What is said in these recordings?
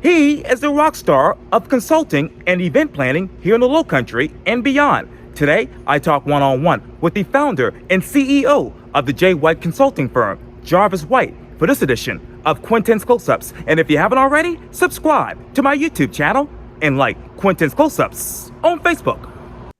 He is the rock star of consulting and event planning here in the Lowcountry and beyond. Today, I talk one-on-one with the founder and CEO of the JWhite Consulting Firm, Jarvis White, for this edition of Quintin's Close-Ups. And if you haven't already, subscribe to my YouTube channel and like Quintin's Close-Ups on Facebook.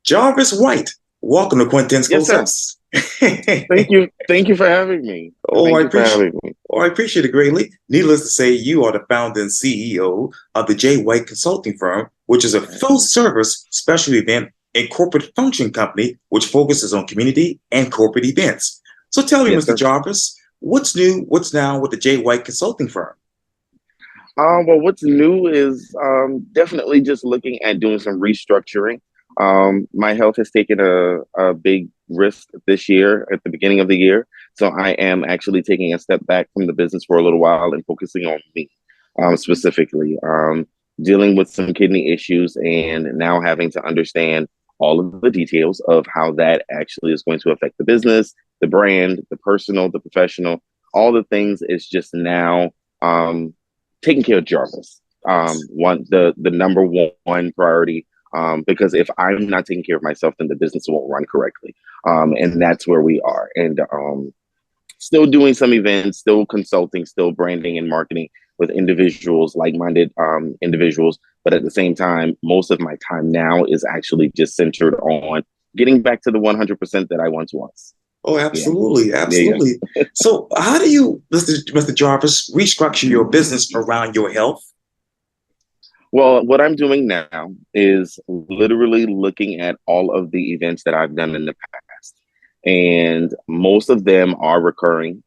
Jarvis White, welcome to Quintin's Close-Ups. Thank you. Thank you for having me. I appreciate it greatly. Needless to say, you are the founder and CEO of the JWhite Consulting Firm, which is a full-service special event and corporate function company which focuses on community and corporate events. So tell me, Mr. Jarvis, what's new, what's now with the JWhite Consulting Firm? Well, what's new is definitely just looking at doing some restructuring. My health has taken a big risk this year at the beginning of the year. So I am actually taking a step back from the business for a little while and focusing on me specifically, dealing with some kidney issues and now having to understand all of the details of how that actually is going to affect the business, the brand, the personal, the professional, all the things is just now taking care of Jarvis. The number one priority. Because if I'm not taking care of myself, then the business won't run correctly. And that's where we are. And still doing some events, still consulting, still branding and marketing with individuals, like-minded individuals. But at the same time, most of my time now is actually just centered on getting back to the 100% that I once was. Oh, absolutely. Yeah. Absolutely. Yeah. So how do you, Mr. Jarvis, restructure your business around your health? Well, what I'm doing now is literally looking at all of the events that I've done in the past. And most of them are recurring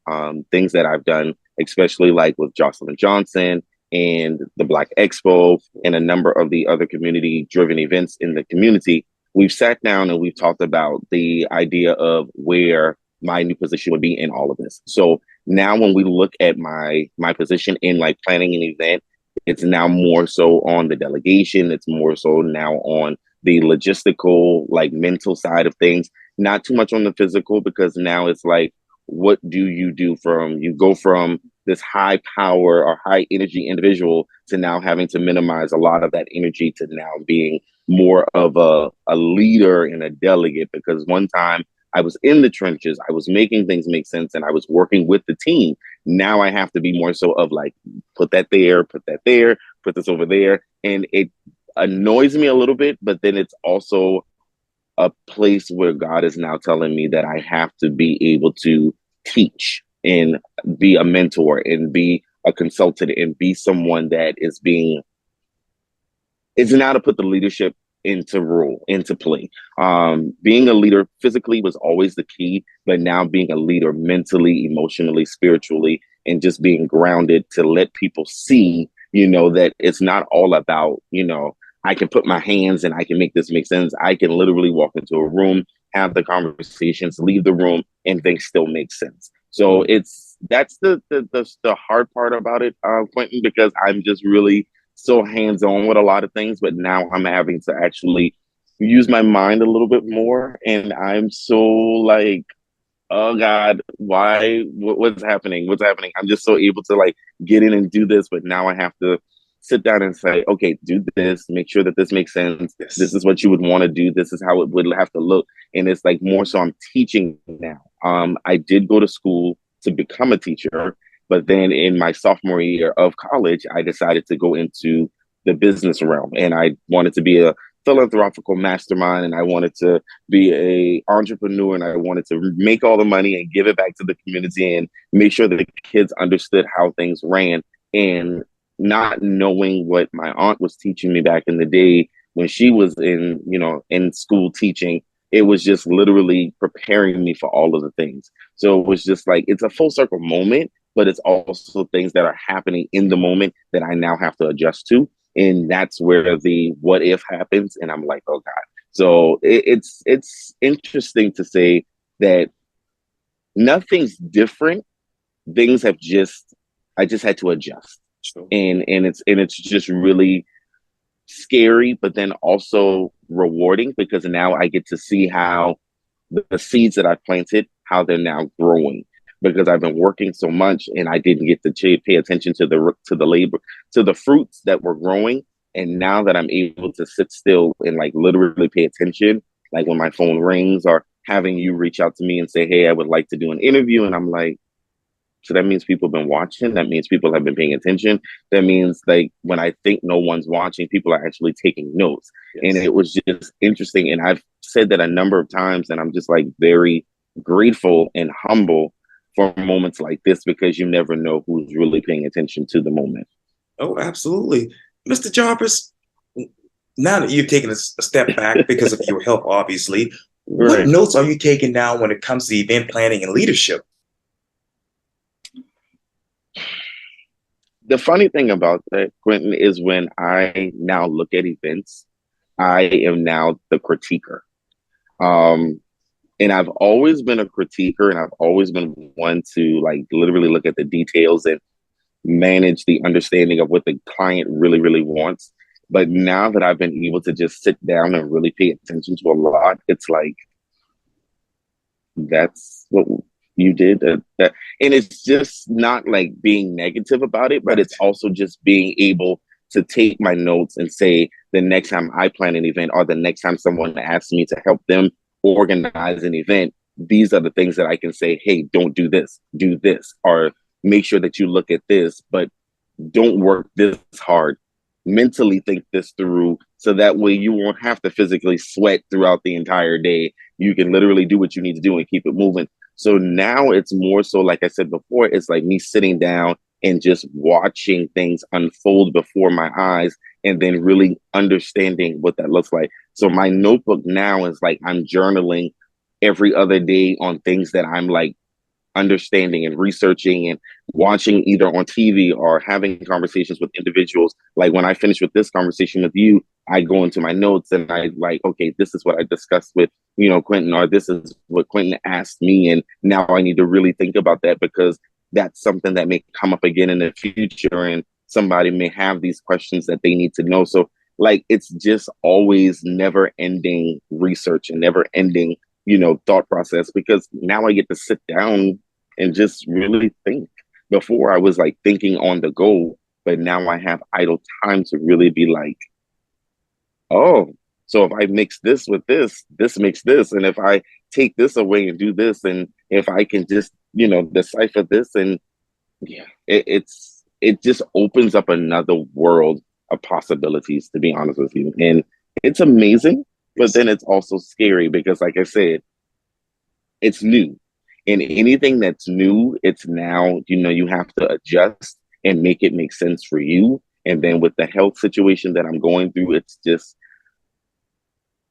things that I've done, especially like with Jocelyn Johnson and the Black Expo and a number of the other community-driven events in the community. We've sat down and we've talked about the idea of where my new position would be in all of this. So now when we look at my position in like planning an event, it's now more so on the delegation. It's more so now on the logistical, like mental side of things, not too much on the physical, because now it's like, what do you do you go from this high power or high energy individual to now having to minimize a lot of that energy to now being more of a leader and a delegate, because one time I was in the trenches, I was making things make sense, and I was working with the team. Now I have to be more so of like, put that there, put this over there. And it annoys me a little bit, but then it's also a place where God is now telling me that I have to be able to teach and be a mentor and be a consultant and be someone that is now to put the leadership into play. Being a leader physically was always the key, but now being a leader mentally, emotionally, spiritually, and just being grounded to let people see, that it's not all about, I can put my hands and I can make this make sense. I can literally walk into a room, have the conversations, leave the room, and things still make sense. So that's the hard part about it, Quintin, because I'm just really so hands-on with a lot of things, but now I'm having to actually use my mind a little bit more. And I'm so like, oh God, why, what's happening? I'm just so able to like get in and do this, but now I have to sit down and say, okay, do this, make sure that this makes sense. Yes. This is what you would want to do. This is how it would have to look. And it's like more so I'm teaching now. I did go to school to become a teacher, but then in my sophomore year of college, I decided to go into the business realm, and I wanted to be a philanthropical mastermind, and I wanted to be a entrepreneur, and I wanted to make all the money and give it back to the community and make sure that the kids understood how things ran. And not knowing what my aunt was teaching me back in the day when she was in school teaching, it was just literally preparing me for all of the things. So it was just like, it's a full circle moment, but it's also things that are happening in the moment that I now have to adjust to. And that's where the what if happens. And I'm like, oh God. So it's interesting to say that nothing's different. Things have I just had to adjust. Sure. And it's just really scary, but then also rewarding, because now I get to see how the seeds that I planted, how they're now growing. because I've been working so much and I didn't get to pay attention to the labor, to the fruits that were growing. And now that I'm able to sit still and like literally pay attention, like when my phone rings or having you reach out to me and say, hey, I would like to do an interview. And I'm like, so that means people have been watching. That means people have been paying attention. That means like when I think no one's watching, people are actually taking notes. Yes. And it was just interesting. And I've said that a number of times, and I'm just like very grateful and humble for moments like this, because you never know who's really paying attention to the moment. Oh, absolutely. Mr. Jarvis, now that you're taking a step back because of your health, obviously, what notes are you taking now when it comes to event planning and leadership? The funny thing about that, Quintin, is when I now look at events, I am now the critiquer. And I've always been a critiquer, and I've always been one to like literally look at the details and manage the understanding of what the client really, really wants. But now that I've been able to just sit down and really pay attention to a lot, it's like, that's what you did. And it's just not like being negative about it, but it's also just being able to take my notes and say, the next time I plan an event or the next time someone asks me to help them organize an event, these are the things that I can say, hey, don't do this, or make sure that you look at this, but don't work this hard. Mentally think this through, so that way you won't have to physically sweat throughout the entire day. You can literally do what you need to do and keep it moving. So now it's more so, like I said before, it's like me sitting down and just watching things unfold before my eyes, and then really understanding what that looks like. So my notebook now is like I'm journaling every other day on things that I'm like understanding and researching and watching either on TV or having conversations with individuals. Like when I finish with this conversation with you, I go into my notes and I like, okay, this is what I discussed with, Quintin, or this is what Quintin asked me. And now I need to really think about that, because that's something that may come up again in the future, and somebody may have these questions that they need to know. So like, it's just always never ending research and never ending, thought process, because now I get to sit down and just really think. Before I was like thinking on the go, but now I have idle time to really be like, oh, so if I mix this with this, this makes this. And if I take this away and do this, and if I can just, decipher this, and yeah, it just opens up another world of possibilities, to be honest with you. And it's amazing, but then it's also scary, because like I said, it's new. And anything that's new, it's now, you have to adjust and make it make sense for you. And then with the health situation that I'm going through,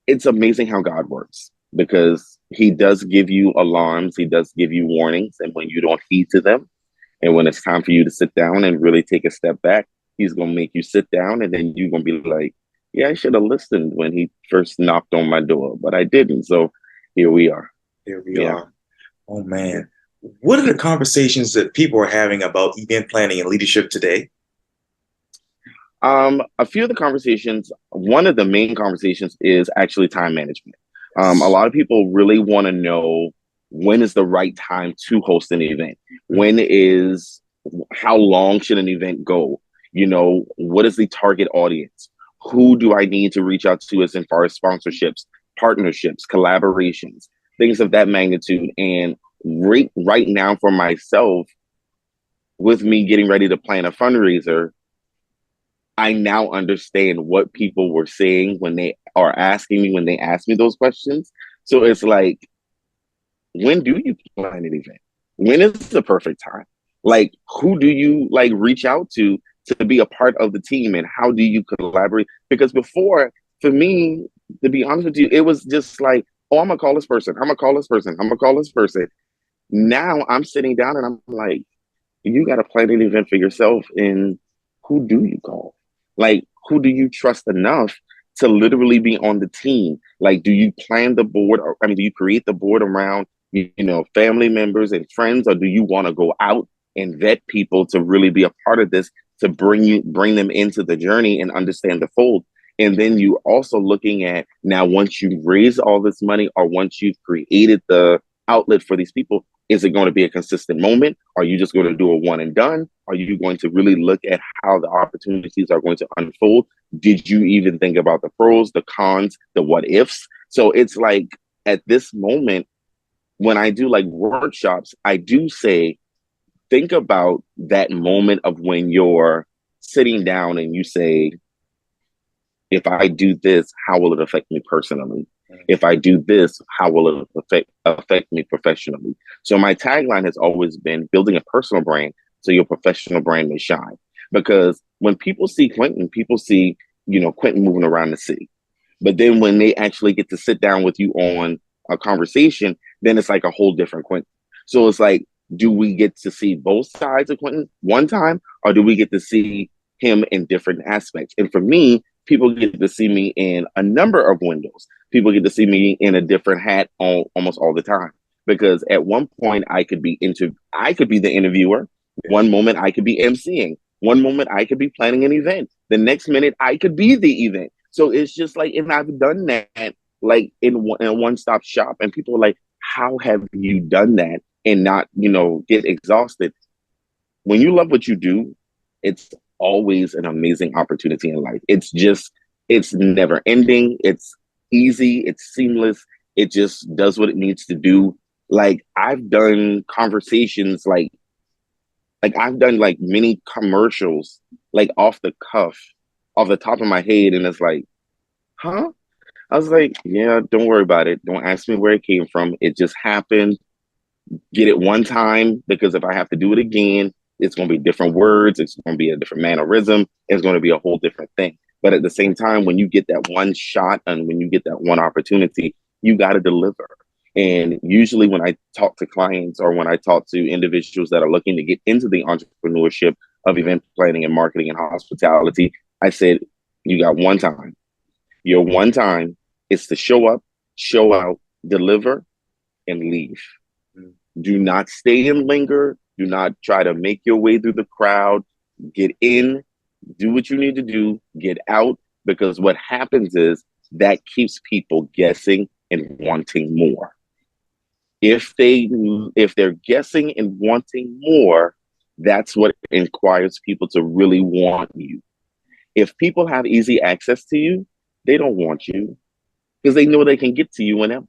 it's amazing how God works, because he does give you alarms. He does give you warnings. And when you don't heed to them, and when it's time for you to sit down and really take a step back, he's going to make you sit down, and then you're going to be like, yeah, I should have listened when he first knocked on my door, but I didn't. So here we are. Here we are. Oh, man. What are the conversations that people are having about event planning and leadership today? A few of the conversations, one of the main conversations is actually time management. A lot of people really want to know, when is the right time to host an event? How long should an event go? What is the target audience? Who do I need to reach out to as far as sponsorships, partnerships, collaborations, things of that magnitude? And right now for myself, with me getting ready to plan a fundraiser, I now understand what people were saying when they are asking me, when they ask me those questions. So it's like, when do you plan an event? When is the perfect time? Like, who do you like reach out to be a part of the team, and how do you collaborate? Because before, for me, to be honest with you, it was just like, oh, I'm gonna call this person. I'm gonna call this person. I'm gonna call this person. Now I'm sitting down and I'm like, you got to plan an event for yourself. And who do you call? Like, who do you trust enough to literally be on the team? Like, do you plan the board? Do you create the board around, family members and friends, or do you want to go out and vet people to really be a part of this, to bring them into the journey and understand the fold? And then you also looking at, now, once you raise all this money, or once you've created the outlet for these people. Is it going to be a consistent moment? Are you just going to do a one and done? Are you going to really look at how the opportunities are going to unfold? Did you even think about the pros, the cons, the what ifs? So it's like at this moment, when I do like workshops, I do say, think about that moment of when you're sitting down and you say, if I do this, how will it affect me personally? If I do this, how will it affect me professionally? So my tagline has always been building a personal brand so your professional brand may shine. Because when people see Quintin, people see, Quintin moving around the city. But then when they actually get to sit down with you on a conversation, then it's like a whole different Quintin. So it's like, do we get to see both sides of Quintin one time, or do we get to see him in different aspects? And for me, people get to see me in a number of windows. People get to see me in a different hat almost all the time. Because at one point I could be the interviewer. One moment I could be emceeing. One moment I could be planning an event. The next minute I could be the event. So it's just like, and I've done that like in a one-stop shop. And people are like, how have you done that and not, get exhausted? When you love what you do, it's always an amazing opportunity in life. It's never ending. It's easy. It's seamless. It just does what it needs to do. Like I've done conversations, like I've done like mini commercials, like off the cuff, off the top of my head. And it's like, huh? I was like, yeah, don't worry about it. Don't ask me where it came from. It just happened. Get it one time, because if I have to do it again, it's going to be different words. It's going to be a different mannerism. It's going to be a whole different thing. But at the same time, when you get that one shot and when you get that one opportunity, you got to deliver. And usually when I talk to clients or when I talk to individuals that are looking to get into the entrepreneurship of event planning and marketing and hospitality, I said, you got one time. Your one time is to show up, show out, deliver, and leave. Do not stay and linger. Do not try to make your way through the crowd. Get in, do what you need to do, get out, because what happens is that keeps people guessing and wanting more. If they're guessing and wanting more, that's what inspires people to really want you. If people have easy access to you, they don't want you because they know they can get to you whenever.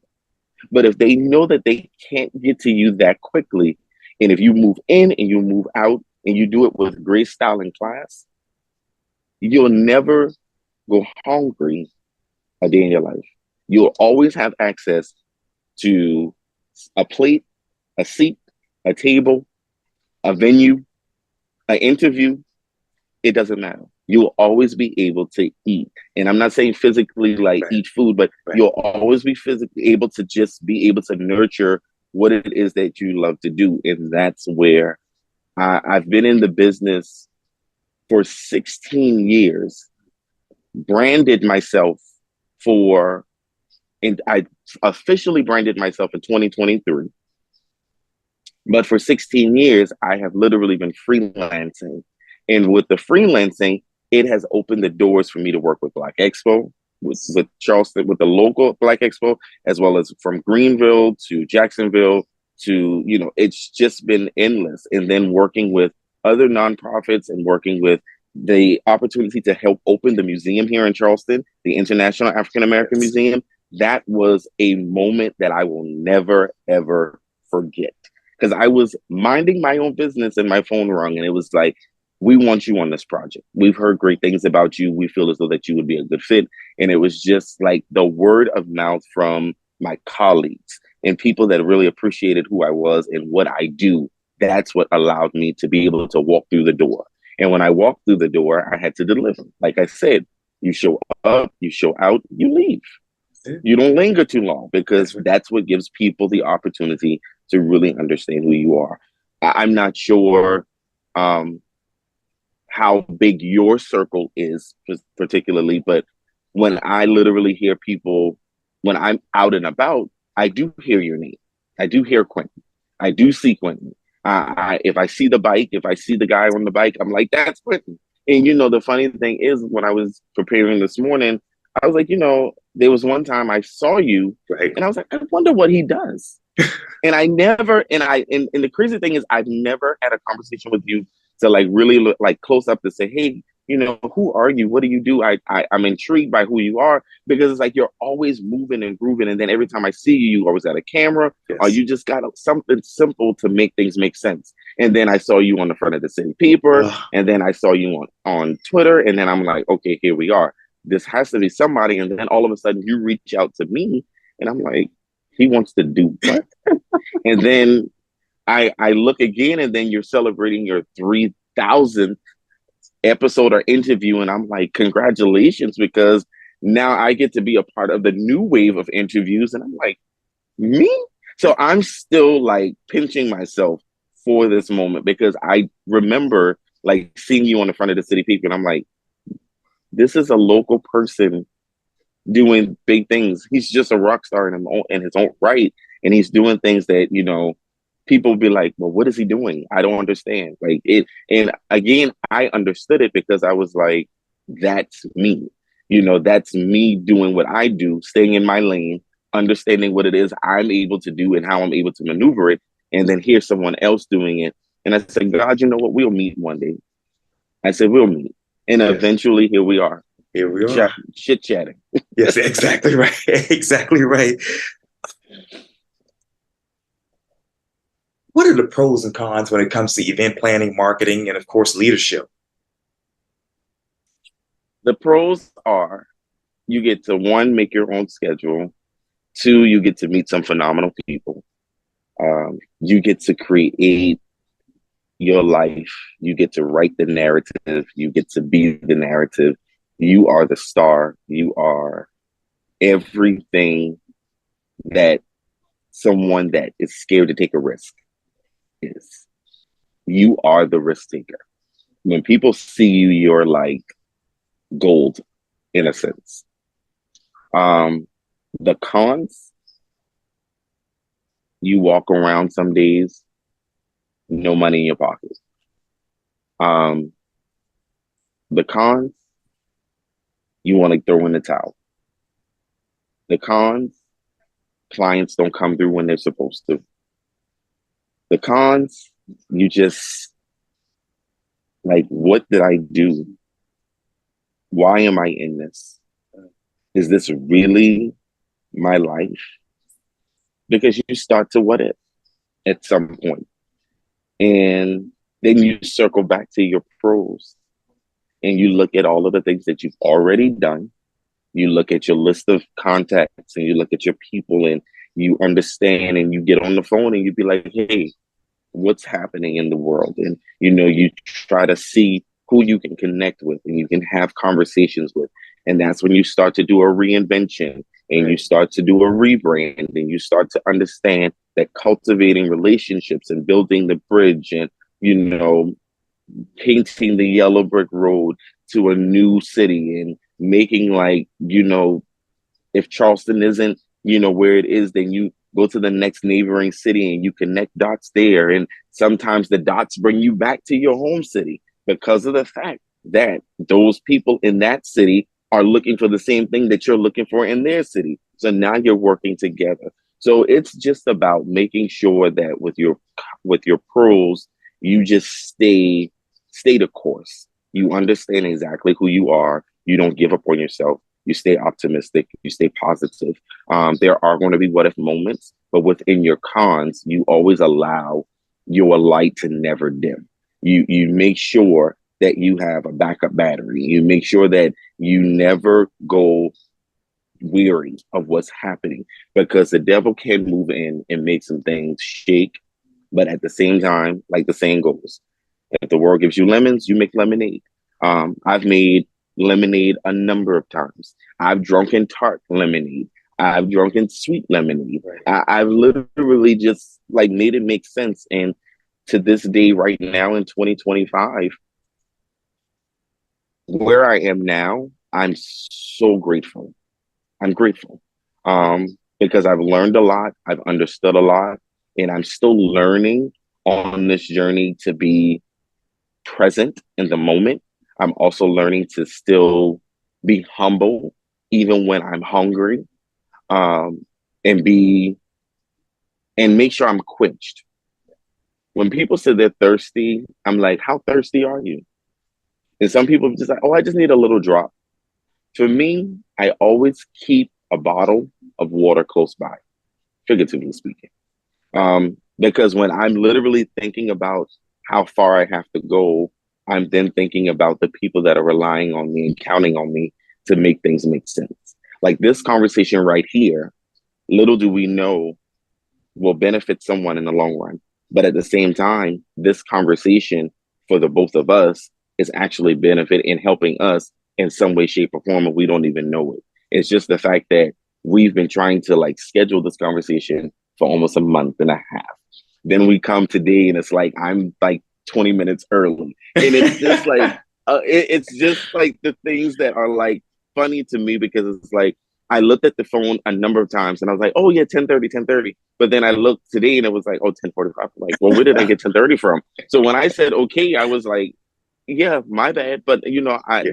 But if they know that they can't get to you that quickly, and if you move in and you move out and you do it with great style and class, you'll never go hungry a day in your life. You'll always have access to a plate, a seat, a table, a venue, an interview. It doesn't matter. You'll always be able to eat. And I'm not saying physically like eat food, but you'll always be physically able to just be able to nurture what it is that you love to do. And that's where I've been in the business for 16 years, branded myself and I officially branded myself in 2023. But for 16 years, I have literally been freelancing. And with the freelancing, it has opened the doors for me to work with Black Expo, with Charleston, with the local Black Expo, as well as from Greenville to Jacksonville to, it's just been endless. And then working with other nonprofits and working with the opportunity to help open the museum here in Charleston, the International African American Museum. That was a moment that I will never, ever forget. Because I was minding my own business and my phone rung, and it was like, we want you on this project. We've heard great things about you. We feel as though that you would be a good fit. And it was just like the word of mouth from my colleagues and people that really appreciated who I was and what I do. That's what allowed me to be able to walk through the door. And when I walked through the door, I had to deliver. Like I said, you show up, you show out, you leave. You don't linger too long, because that's what gives people the opportunity to really understand who you are. I'm not sure how big your circle is particularly, but when I literally hear people, when I'm out and about, I do hear your name. I do hear Quintin. I do see Quintin. If I see the bike, if I see the guy on the bike, I'm like, that's Quintin. And, the funny thing is, when I was preparing this morning, I was like, there was one time I saw you and I was like, I wonder what he does. And I never, and the crazy thing is, I've never had a conversation with you to like really look like close up to say, hey, who are you? What do you do? I'm intrigued by who you are, because it's like you're always moving and grooving. And then every time I see you, you always got a camera, or Yes. you just got something simple to make things make sense. And then I saw you on the front of the city paper, and then I saw you on Twitter, and then I'm like, okay, here we are. This has to be somebody. And then all of a sudden you reach out to me, and I'm like, he wants to do what? And then I look again, and then you're celebrating your 3,000th episode or interview, and I'm like, congratulations, because now I get to be a part of the new wave of interviews, and I'm like, me? So I'm still like pinching myself for this moment, because I remember like seeing you on the front of the city paper, and I'm like, this is a local person doing big things. He's just a rock star in his own right, and he's doing things that people be like, well, what is he doing? I don't understand. Like it, and again, I understood it because I was like, that's me. That's me doing what I do, staying in my lane, understanding what it is I'm able to do and how I'm able to maneuver it, and then hear someone else doing it. And I said, God, you know what? We'll meet one day. I said, we'll meet. And Yes. eventually here we are. Here we are. Chit chatting. Yes, exactly right. Exactly right. What are the pros and cons when it comes to event planning, marketing, and of course, leadership? The pros are you get to, one, make your own schedule. Two, you get to meet some phenomenal people. You get to create your life. You get to write the narrative. You get to be the narrative. You are the star. You are everything that someone that is scared to take a risk is. You are the risk taker. When people see you, you're like gold in a sense. The cons, you walk around some days, no money in your pocket. The cons, you want to throw in the towel. The cons, clients don't come through when they're supposed to. The cons, you just like, what did I do? Why am I in this? Is this really my life? Because you start to what if at some point. And then you circle back to your pros, and you look at all of the things that you've already done. You look at your list of contacts, and you look at your people, and you understand, and you get on the phone, and you be like, hey, what's happening in the world? And, you try to see who you can connect with and you can have conversations with. And that's when you start to do a reinvention, and you start to do a rebrand, and you start to understand that cultivating relationships and building the bridge and, painting the yellow brick road to a new city, and making like, if Charleston isn't, where it is, then you go to the next neighboring city and you connect dots there. And sometimes the dots bring you back to your home city because of the fact that those people in that city are looking for the same thing that you're looking for in their city. So now you're working together. So it's just about making sure that with your pros, you just stay the course. You understand exactly who you are. You don't give up on yourself. You stay optimistic. You stay positive. There are going to be what if moments, but within your cons, you always allow your light to never dim. You make sure that you have a backup battery. You make sure that you never go weary of what's happening, because the devil can move in and make some things shake. But at the same time, like the saying goes, if the world gives you lemons, you make lemonade. I've made lemonade a number of times. I've drunken tart lemonade. I've drunken sweet lemonade. I've literally just like made it make sense. And to this day, right now in 2025, where I am now, I'm so grateful. I'm grateful because I've learned a lot. I've understood a lot, and I'm still learning on this journey to be present in the moment. I'm also learning to still be humble, even when I'm hungry, and and make sure I'm quenched. When people say they're thirsty, I'm like, how thirsty are you? And some people are just like, oh, I just need a little drop. For me, I always keep a bottle of water close by, figuratively speaking. Because when I'm literally thinking about how far I have to go, I'm then thinking about the people that are relying on me and counting on me to make things make sense. Like this conversation right here, little do we know, will benefit someone in the long run. But at the same time, this conversation for the both of us is actually benefit in helping us in some way, shape, or form, and we don't even know it. It's just the fact that we've been trying to like schedule this conversation for almost a month and a half. Then we come today and it's like I'm like 20 minutes early. And it's just like it's just like the things that are like funny to me, because it's like I looked at the phone a number of times and I was like, oh yeah, 10:30. But then I looked today and it was like, oh, 10:45. Like, well, where did I get 10:30 from? So when I said okay, I was like, yeah, my bad. But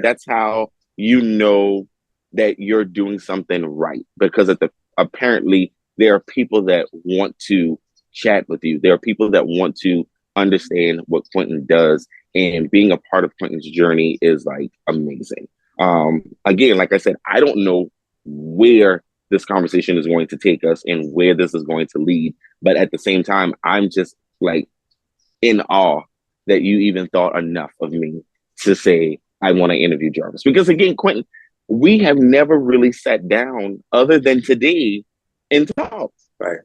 that's how you know that you're doing something right, because apparently there are people that want to chat with you. There are people that want to understand what Quintin does, and being a part of Quintin's journey is like amazing. Again, like I said, I don't know where this conversation is going to take us and where this is going to lead, but at the same time, I'm just like in awe that you even thought enough of me to say, I want to interview Jarvis. Because again, Quintin, we have never really sat down other than today and talked. Right.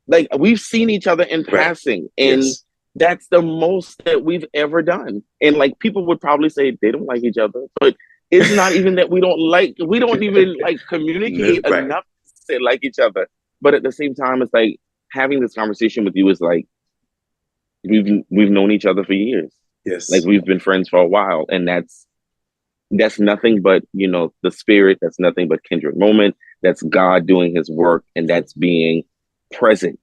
Like we've seen each other in passing, and that's the most that we've ever done. And like people would probably say they don't like each other, but it's not even that we don't even like communicate enough to say like each other. But at the same time, it's like having this conversation with you is like, we've known each other for years. Yes. Like we've been friends for a while. And that's nothing but, the spirit. That's nothing but kindred moment. That's God doing his work. And that's being present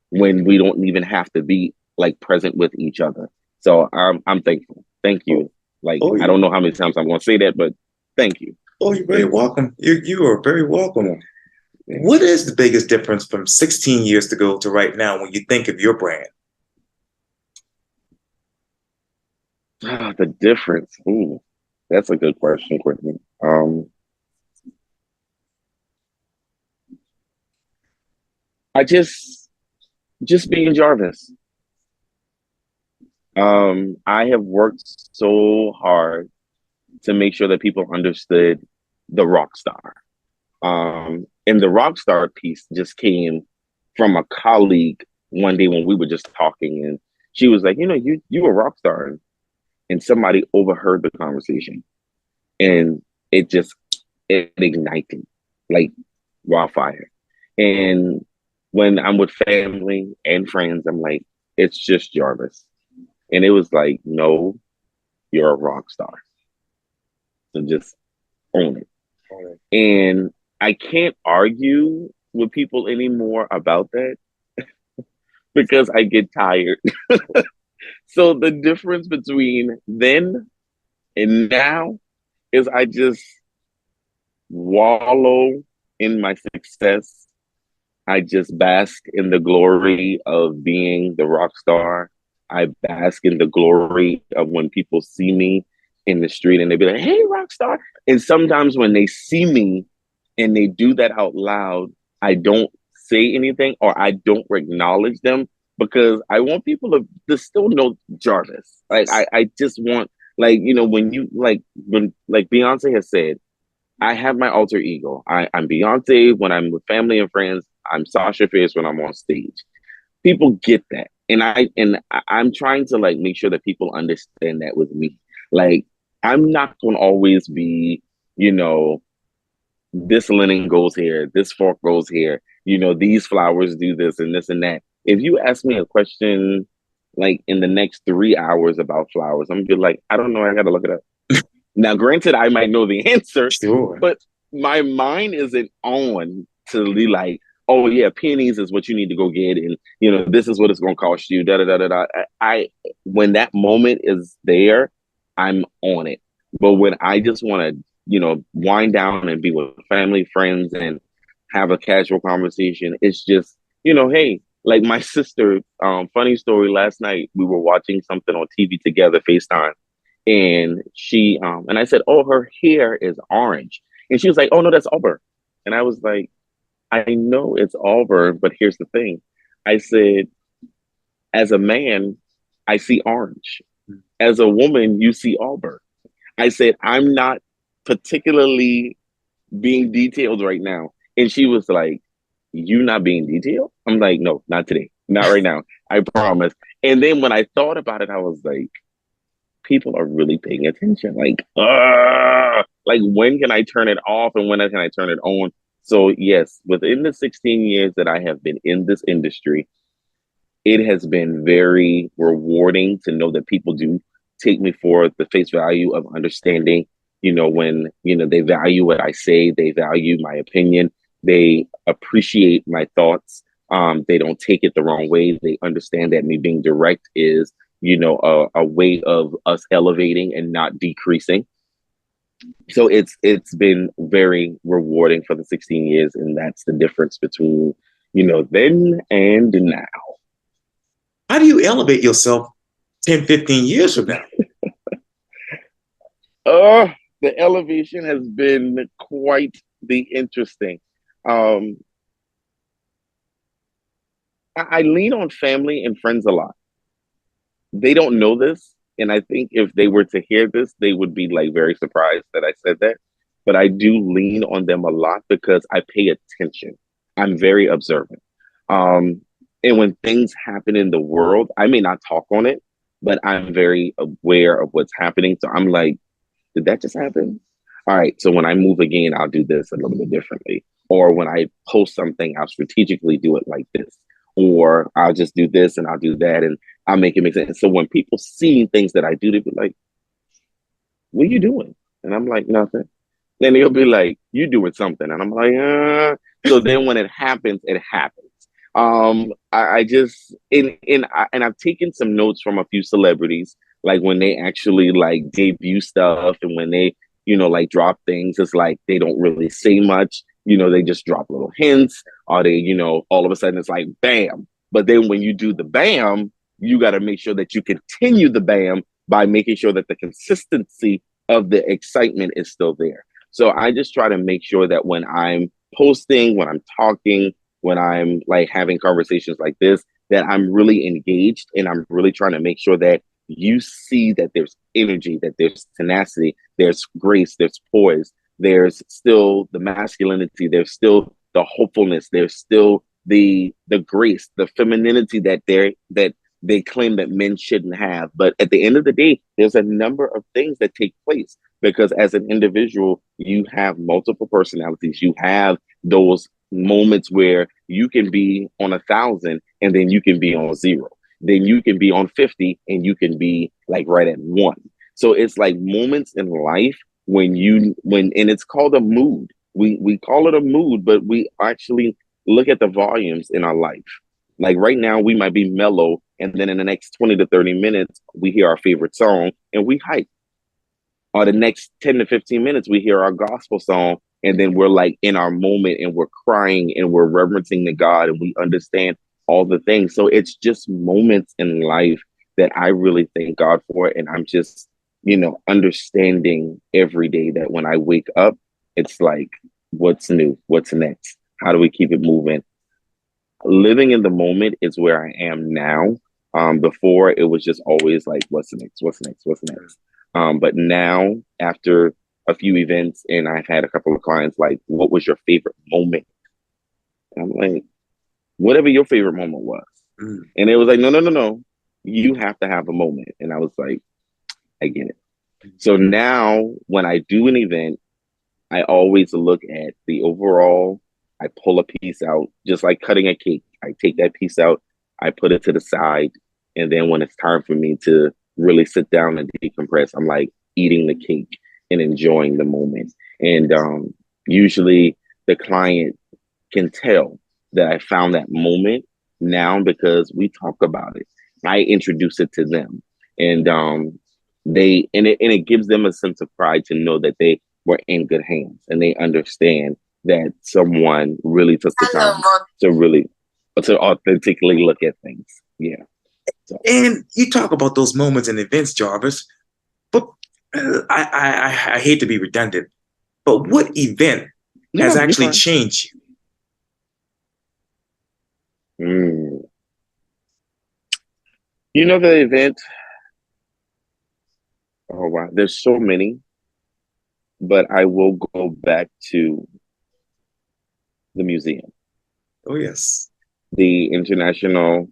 when we don't even have to be like present with each other. So I'm thankful. Thank you. I don't know how many times I'm going to say that, but thank you. Oh, you're very welcome. You are very welcome. What is the biggest difference from 16 years ago to right now when you think of your brand? The difference. Ooh, that's a good question, Quintin. I just being Jarvis. I have worked so hard to make sure that people understood the rock star. And the rock star piece just came from a colleague one day when we were just talking, and she was like, you a rock star. And somebody overheard the conversation, and it ignited like wildfire. And when I'm with family and friends, I'm like, it's just Jarvis. And it was like, no, you're a rock star. So just own it. And I can't argue with people anymore about that because I get tired. So the difference between then and now is I just wallow in my success. I just bask in the glory of being the rock star. I bask in the glory of when people see me in the street and they be like, hey, rock star. And sometimes when they see me and they do that out loud, I don't say anything or I don't acknowledge them, because I want people to still know Jarvis. Like I just want, like, when Beyonce has said, I have my alter ego. I'm Beyonce when I'm with family and friends. I'm Sasha Fierce when I'm on stage. People get that. And I'm trying to like make sure that people understand that with me. Like, I'm not going to always be, this linen goes here, this fork goes here, these flowers do this and this and that. If you ask me a question like in the next 3 hours about flowers, I'm gonna be like, I don't know, I gotta look it up. Now, granted, I might know the answer, sure, but my mind isn't on to be like, oh yeah, peonies is what you need to go get, and this is what it's gonna cost you. Da da da da da. When that moment is there, I'm on it. But when I just want to, wind down and be with family, friends, and have a casual conversation, it's just, hey, Like my sister, funny story, last night we were watching something on TV together, FaceTime, and she and I said, "Oh, her hair is orange." And she was like, "Oh no, that's auburn." And I was like, "I know it's auburn, but here's the thing." I said, "As a man, I see orange. As a woman, you see auburn." I said, "I'm not particularly being detailed right now." And she was like, "You not being detailed?" I'm like, "No, not today. Not right now. I promise." And then when I thought about it, I was like, people are really paying attention. Like when can I turn it off and when can I turn it on? So yes, within the 16 years that I have been in this industry, it has been very rewarding to know that people do take me for the face value of understanding, when, they value what I say, they value my opinion, they appreciate my thoughts. They don't take it the wrong way. They understand that me being direct is, a way of us elevating and not decreasing. So it's been very rewarding for the 16 years, and that's the difference between, then and now. How do you elevate yourself 10, 15 years from now? Uh, the elevation has been quite the interesting. Um, I lean on family and friends a lot. They don't know this, and I think if they were to hear this, they would be like very surprised that I said that. But I do lean on them a lot because I pay attention. I'm very observant. Um, and when things happen in the world, I may not talk on it, but I'm very aware of what's happening. So I'm like, did that just happen? All right. So when I move again, I'll do this a little bit differently. Or when I post something, I'll strategically do it like this. Or I'll just do this and I'll do that and I'll make it make sense. So when people see things that I do, they be like, what are you doing? And I'm like, nothing. Then they'll be like, you doing something. And I'm like, So then when it happens, it happens. I just and I've taken some notes from a few celebrities, like when they actually like debut stuff and when they, like drop things, it's like they don't really say much, they just drop little hints, or they, all of a sudden it's like bam. But then when you do the bam, you got to make sure that you continue the bam by making sure that the consistency of the excitement is still there. So I just try to make sure that when I'm posting, when I'm talking, when I'm like having conversations like this, that I'm really engaged and I'm really trying to make sure that you see that there's energy, that there's tenacity, there's grace, there's poise, there's still the masculinity, there's still the hopefulness, there's still the grace, the femininity that they claim that men shouldn't have. But at the end of the day, there's a number of things that take place because as an individual, you have multiple personalities. You have those moments where you can be on 1,000 and then you can be on 0. Then you can be on 50 and you can be like right at 1. So it's like moments in life and it's called a mood. We call it a mood, but we actually look at the volumes in our life. Like right now, we might be mellow, and then in the next 20 to 30 minutes, we hear our favorite song and we hype. Or the next 10 to 15 minutes, we hear our gospel song, and then we're like in our moment and we're crying and we're reverencing the God and we understand all the things. So it's just moments in life that I really thank God for. And I'm just, understanding every day that when I wake up, it's like, what's new? What's next? How do we keep it moving? Living in the moment is where I am now. Before it was just always like, what's next? What's next? What's next? But now, after a few events, and I've had a couple of clients like, what was your favorite moment? And I'm like, whatever your favorite moment was. And it was like, no. You have to have a moment. And I was like, I get it. So now when I do an event, I always look at the overall. I pull a piece out, just like cutting a cake. I take that piece out, I put it to the side. And then when it's time for me to really sit down and decompress, I'm like eating the cake and enjoying the moment. And usually the client can tell that I found that moment now because we talk about it. I introduce it to them. And it gives them a sense of pride to know that they were in good hands and they understand that someone really took the time to really. to authentically look at things. Yeah. So. And you talk about those moments and events, Jarvis, but I hate to be redundant, but what event has No, you're actually fine. changed you? You know the event. Oh wow, there's so many, but I will go back to the museum, Oh, yes. the International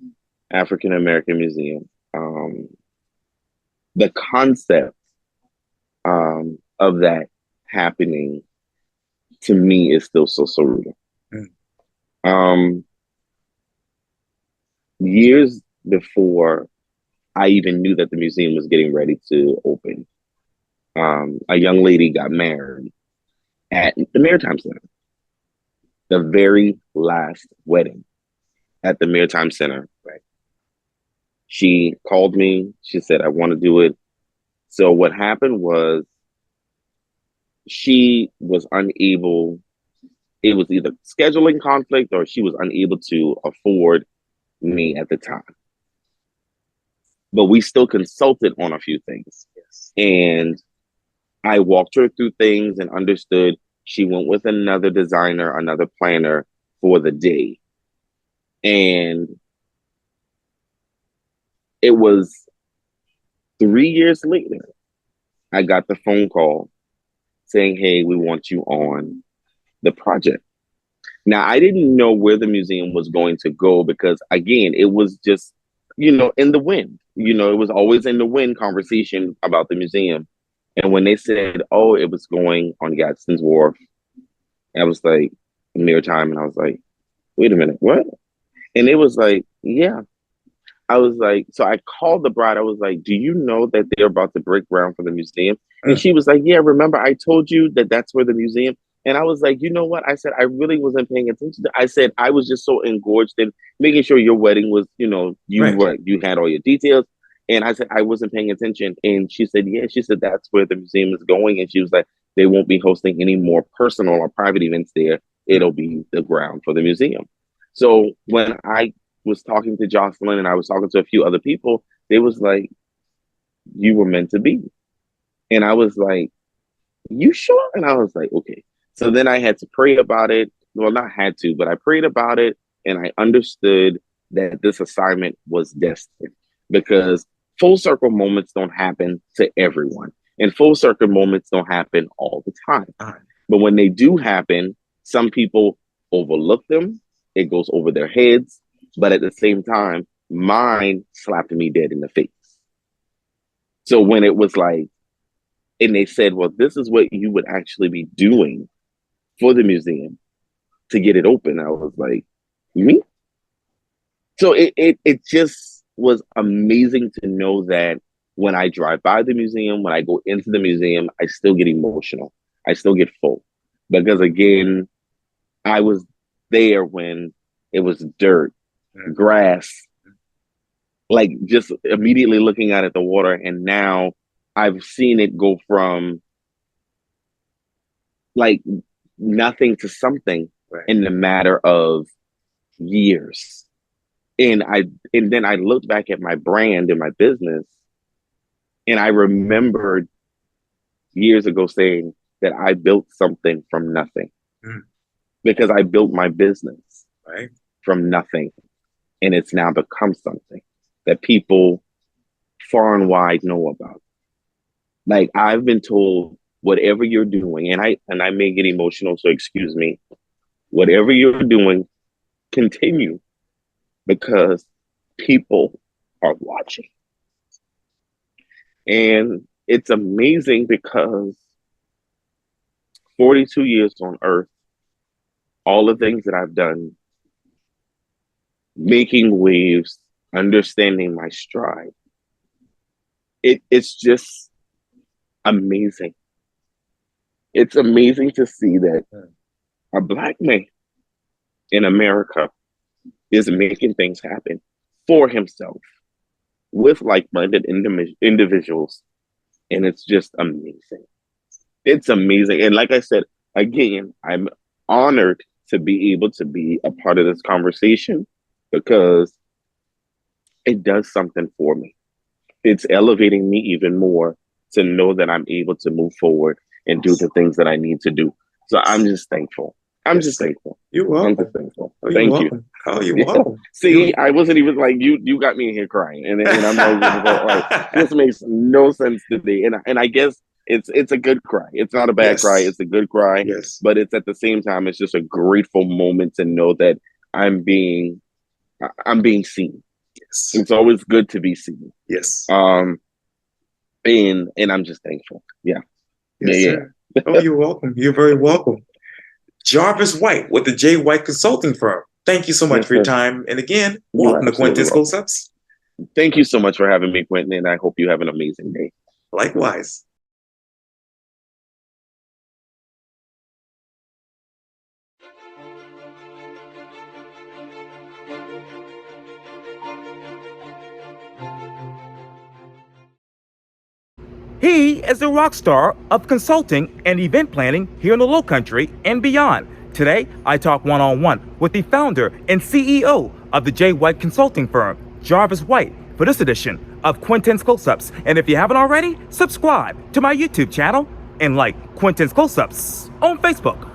African American Museum. The concept of that happening to me is still so surreal. Mm. Um, Years before I even knew that the museum was getting ready to open, a young lady got married at the Maritime Center, the very last wedding at the Maritime Center. Right. She called me. She said, I want to do it. So what happened was she was unable, it was either scheduling conflict or she was unable to afford me at the time. But we still consulted on a few things. Yes. And I walked her through things and understood. She went with another designer, another planner for the day. And it was 3 years later, I got the phone call saying, hey, we want you on the project. Now, I didn't know where the museum was going to go because, again, it was just, in the wind. It was always in the wind conversation about the museum. And when they said, oh, it was going on Gadsden's Wharf, I was like, Maritime. And I was like, wait a minute, what? And it was like, yeah. I was like, so I called the bride. I was like, do you know that they're about to break ground for the museum? And she was like, yeah, remember I told you that that's where the museum. And I was like, you know what? I said, I really wasn't paying attention. I said, I was just so engorged in making sure your wedding was, Right. you had all your details. And I said, I wasn't paying attention. And she said, yeah, she said, that's where the museum is going. And she was like, they won't be hosting any more personal or private events there. It'll be the ground for the museum. So when I was talking to Jocelyn and I was talking to a few other people, they was like, you were meant to be. And I was like, you sure? And I was like, okay. So then I had to pray about it. Well, not had to, but I prayed about it and I understood that this assignment was destined because full circle moments don't happen to everyone. And full circle moments don't happen all the time. But when they do happen, some people overlook them. It goes over their heads. But at the same time, mine slapped me dead in the face. So when it was like, and they said, well, this is what you would actually be doing for the museum to get it open. I was like, me? So it just was amazing to know that when I drive by the museum, when I go into the museum, I still get emotional. I still get full. Because again, I was there when it was dirt, grass, like just immediately looking out at the water. And now I've seen it go from like nothing to something in the matter of years. And then I looked back at my brand and my business, and I remembered years ago saying that I built something from nothing because I built my business from nothing, and it's now become something that people far and wide know about. Like I've been told, whatever you're doing, and I may get emotional, so excuse me. Whatever you're doing, continue because people are watching. And it's amazing because 42 years on earth, all the things that I've done, making waves, understanding my stride, it's just amazing. It's amazing to see that a Black man in America is making things happen for himself with like-minded individuals. And it's just amazing. It's amazing. And like I said, again, I'm honored to be able to be a part of this conversation because it does something for me. It's elevating me even more to know that I'm able to move forward and do the things that I need to do. So I'm just thankful. I'm just thankful. You're welcome. I'm just thankful. Oh, Thank you're you. welcome. Oh, you're welcome. See, I wasn't even like you got me in here crying, and I'm like, this makes no sense today. And I guess it's a good cry. It's not a bad Yes. cry. It's a good cry. Yes. But it's at the same time, it's just a grateful moment to know that I'm being seen. Yes. It's always good to be seen. Yes. And I'm just thankful. Yeah. Yes, Yeah. sir. Oh, you're welcome. You're very welcome. Jarvis White with the JWhite Consulting Firm. Thank you so much Yes, for your sir. time. And again, You're welcome to absolutely Quintin's welcome. Close-Ups. Thank you so much for having me, Quintin, and I hope you have an amazing day. Likewise. He is the rock star of consulting and event planning here in the Lowcountry and beyond. Today, I talk one-on-one with the founder and CEO of the JWhite Consulting Firm, Jarvis White, for this edition of Quintin's Close-Ups. And if you haven't already, subscribe to my YouTube channel and like Quintin's Close-Ups on Facebook.